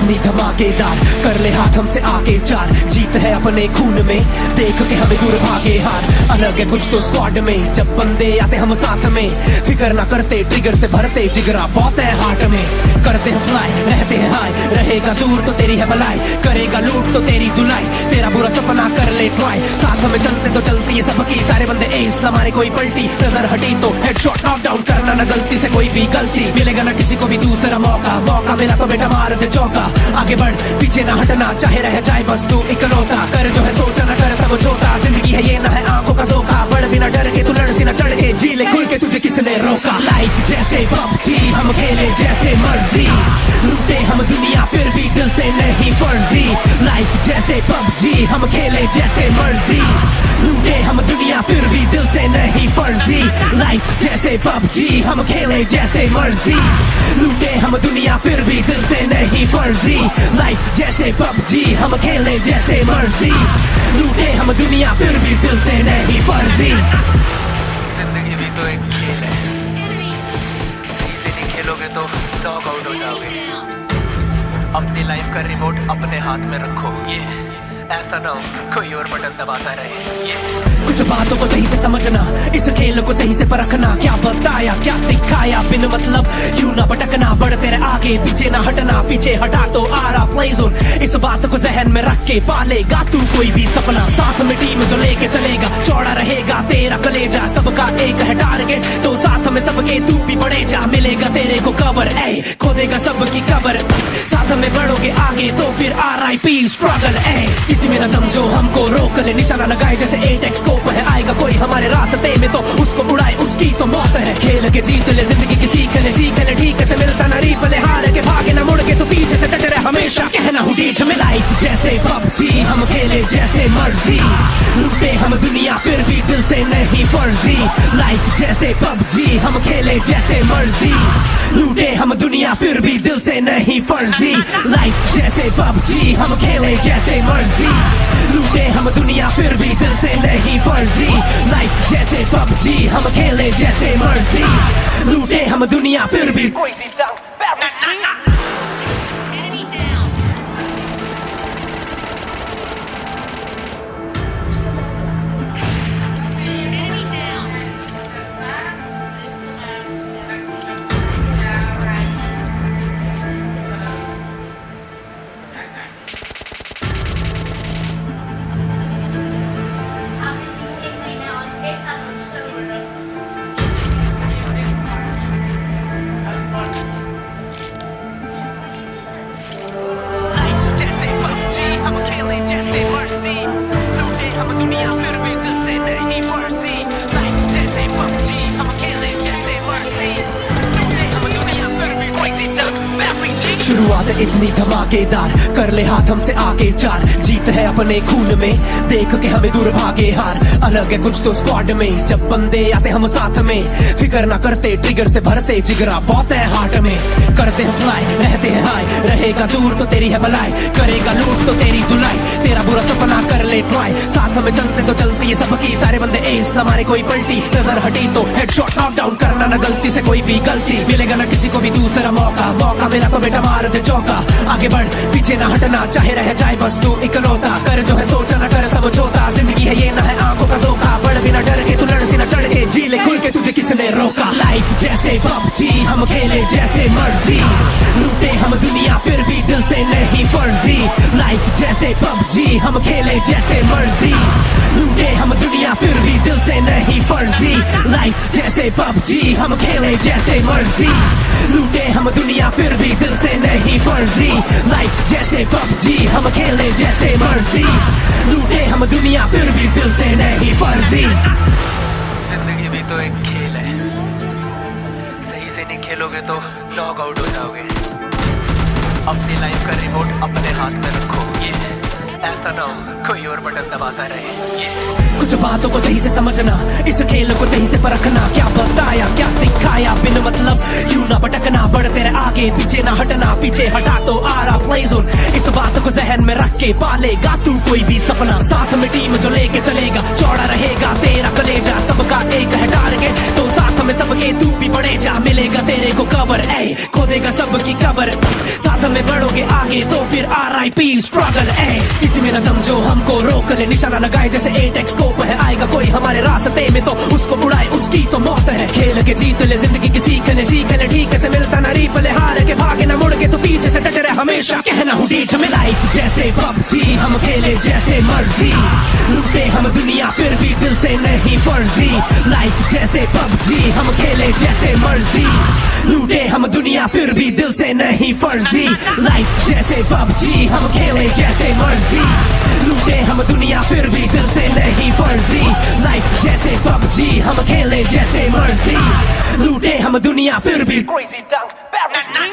इतनी धमाकेदार, कर ले हाथ हमसे आके चार, जीत है अपने खून में, देख के हमें दूर भागे हार। अलग है कुछ तो स्क्वाड में, जब बंदे आते हम साथ में, फिक्र ना करते ट्रिगर से भरते जिगरा बहुत है हार्ट में। करते हैं फ्लाई रहते हैं हाई, रहेगा दूर तो तेरी है भलाई, करेगा लूट तो तेरी धुलाई, तेरा बुरा सपना कर ले ट्राई। साथ में चलते तो चलती है सबकी, सारे बंदे एस ना मारे कोई पलटी, नजर हटी तो हेडशॉट नॉक डाउन करना ना गलती से कोई भी गलती, मिलेगा ना किसी को भी दूसरा मौका, मौका मिला तो बेटा मार दे चौका। आगे बढ़ पीछे ना हटना, चाहे रह जाए बस तू इकलौता, कर जो है सोचा ना कर सब छोटा, जिंदगी है ये ना है आंखों का धोखा, बढ़ बिना डर के तू लड़ सी ना चढ़ के, जी ले खुल के तुझे किसने रोका। लाइफ जैसे पबजी हम खेले जैसे मर्जी, लूटे हम दुनिया फिर भी दिल से नहीं फर्जी। लाइफ जैसे पबजी हम खेले जैसे मर्जी, लूटे हम दुनिया फिर भी दिल से नहीं फर्जी। लाइफ जैसे पबजी हम खेले जैसे मर्जी, लूटे हम दुनिया फिर भी दिल से नहीं फर्जी। लाइफ जैसे पबजी हम खेले जैसे मर्जी, लूटे हम दुनिया फिर भी दिल से नहीं फर्जी। जिंदगी भी तो एक खेल है, इसे नहीं खेलोगे तो नॉक आउट हो जाओगे। अपनी लाइफ का रिमोट अपने हाथ में रखो, ये ऐसा ना हो कोई और बटन दबाता रहे। कुछ बातों को सही से समझना, इस खेल को सही से परखना, क्या बताया क्या सिखाया बिन मतलब क्यों ना भटकना, बढ़ते रहे आगे पीछे ना हटना, पीछे हटा तो आ रहा प्ले जोन। इस बात को जहन में रख के पालेगा तू कोई भी सपना, साथ में टीम जो लेके चलेगा, चौड़ा रहेगा तेरा कलेजा, सबका एक है टारगेट तो साथ में सबके तू भी बढ़े जा, मिलेगा तेरे को कवर ए, खोदेगा सबकी कबर, साथ में बढ़ोगे आगे तो फिर RIP स्ट्रगल ए। किसी में दम जो हमको रोक ले, निशाना लगाए जैसे 8x स्कोप है, आएगा कोई हमारे रास्ते में तो उसको उड़ाए उसकी तो मौत है। खेल के जीत ले जिंदगी की सीख ले ठीक से मिलता ना रीफ ले, हार के भागे ना मुड़ के तो पीछे से डटे रहे हमेशा, कहना हूँ डीठ में। लाइफ जैसे पबजी हम खेले जैसे मर्जी, लूटे हम दुनिया फिर भी दिल से नहीं फर्जी। लाइफ जैसे पबजी हम खेले जैसे मर्जी, लूटे हम दुनिया फिर भी दिल से नहीं फर्जी। लाइफ जैसे पबजी हम खेले जैसे मर्जी, लूटे हम दुनिया फिर भी दिल से नहीं फर्जी। लाइफ जैसे पबजी हम खेले जैसे मर्जी, लूटे हम दुनिया फिर भी शुरुआत इतनी धमाकेदार, कर ले हाथ हमसे आके चार, जीत है अपने खून में, देख के हमें दूर भागे हार। अलग है कुछ तो स्क्वाड में, जब बंदे आते हम साथ में, फिक्र ना करते ट्रिगर से भरते जिगरा बहुत है हार्ट में। करते हैं फ्लाई रहते हैं हाई, रहेगा दूर तो तेरी है भलाई, करेगा लूट तो तेरी धुलाई, तेरा बुरा सपना कर ले ट्राई। साथ में चलते तो चलती है सबकी, सारे बंदे एस ना मारे कोई पलटी, नजर हटी तो हेडशॉट नॉक डाउन करना ना गलती से कोई भी गलती, मिलेगा ना किसी को भी दूसरा मौका, मौका मिला तो बेटा मार दे चौका। आगे बढ़ पीछे ना हटना, चाहे रह जाए बस तू इकलौता, कर जो है सोचा ना कर सब छोटा, जिंदगी है ये ना है आंखों का धोखा, बढ़ बिना डर के तू लड़ सी ना चढ़ के, जी ले खुल के तुझे किसने रोका। लाइफ जैसे पबजी हम खेले जैसे मर्जी, लूटे हम दुनिया फिर भी दिल से नहीं फर्जी। लाइफ जैसे पबजी हम खेले जैसे मर्जी, लूटे हम दुनिया फिर भी दिल से नहीं फर्जी। लाइफ जैसे पबजी हम खेले जैसे मर्जी, लूटे हम दुनिया फिर भी दिल से नहीं फर्जी। लाइफ जैसे पबजी हम खेले जैसे मर्जी, लूटे हम दुनिया फिर भी दिल से नहीं फर्जी। जिंदगी भी तो एक खेल है, सही से नहीं खेलोगे तो नॉक आउट हो जाओगे। अपनी लाइफ का रिमोट अपने हाथ में रखो, ये ऐसा ना हो कोई और बटन दबाता रहे। कुछ बातों को सही से समझना, इस खेल को सही से परखना, क्या बताया क्या सिखाया बिन मतलब क्यों ना भटकना, बढ़ते रहे आगे पीछे ना हटना, पीछे हटा तो आ रहा प्ले जोन। इस बात को जहन में रख के पालेगा तू कोई भी सपना, साथ में टीम जो लेके चलेगा, चौड़ा रहेगा तेरा कलेजा, सबका एक है टारगेट तो साथ में सबके तू भी पड़े जा मिलेगा तेरे को कवर, ए खोदेगा सबकी कबर, साथ में बढ़ोगे आगे तो फिर RIP स्ट्रगल, ए किसी में न दम जो हमको रोक ले, निशाना लगाए जैसे 8x स्कोप है, आएगा कोई हमारे रास्ते में तो उसको उड़ाए उसकी तो मौत है। खेल के जीत ले जिंदगी की सीख ले ठीक से मिलता ना रीप ले, हार के भागे ना मुड़ के तो पीछे से डटे रहे हमेशा, कहना हूँ डीठ में। लाइफ जैसे PUBG हम खेले जैसे मर्जी, लूटे हम दुनिया फिर भी दिल से नहीं फर्जी। लाइफ जैसे PUBG हम खेले जैसे मर्जी, लूटे हम दुनिया फिर भी दिल से नहीं फर्जी। लाइफ जैसे PUBG हम खेले जैसे मर्जी, लूटे हम दुनिया फिर भी दिल से नहीं फर्जी। लाइफ जैसे PUBG हम खेले जैसे मर्जी, लूटे हम दुनिया फिर भी Crazy Dunk Barrett G।